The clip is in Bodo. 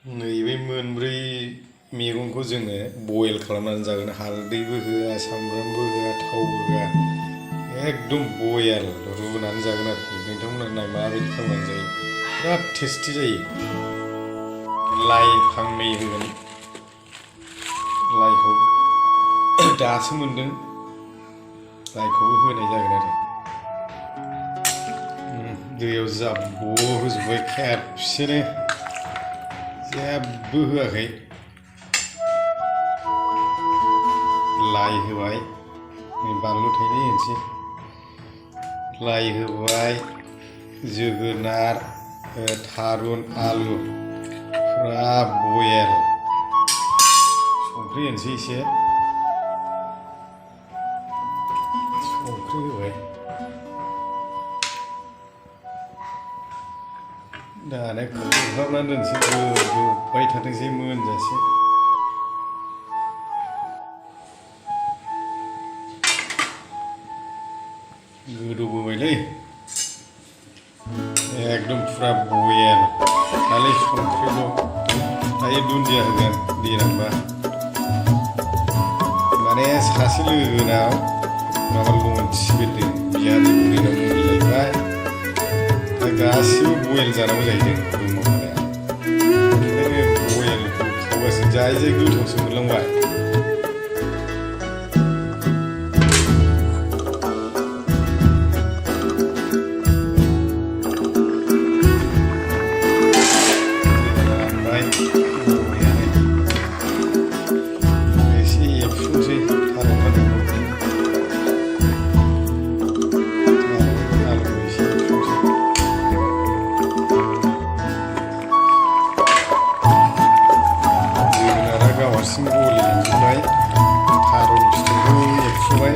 नैबे मोनब्रै मैगंखौ जोङो बयल खालामनानै जागोन। हालदैबो होआ, सामब्रामबो होआ, थावबो होआ, एकदम बयल रुनानै जागोन आरोखि। नोंथांमोना नाय माबायदि खालामनानै जायो, बिराद टेस्टि जायो। लाइ फांनै होगोन, लाइखौ दासो मोनदों, लाइखौबो होनाय जागोन आरो दैयाव जाब्ब' होजोब्बाय खेबसेनो, जेबो होआखै। लाइ होबाय, बानलु थाइनै होनोसै, लाइ होबाय, जोगोनार, थारुन, आलु फुरा बयल। संख्रि होनोसै एसे, संख्रि होबाय। दाना खोबहाबनानै दोनसै, गोदौबाय थाथोंसै मोनजासे। गोदौबोबायलै, एकदम फुरा बयल। खालि संख्रिल', दायो दुन्दिया होगोन देनांबा। माने सासे लोगोनाव माबा लन्चि बेरदों, बिहारि बुरैनाव मुलि जाहैबाय, दा गासिबो बयल जानांगौ जाहैदों रुमाव थानाया। ओंखायनो बयलखौ खावगासिनो, जायै जायै गोथावसो मोनलांबाय। एसे एवफिनसै थारुनफोरखौ, आलुखौ एसे एवफिनसै। जोगोनारा गाव हारसिं गलिलांजोब्बाय, थारुन फिथरखौ एवफुबाय।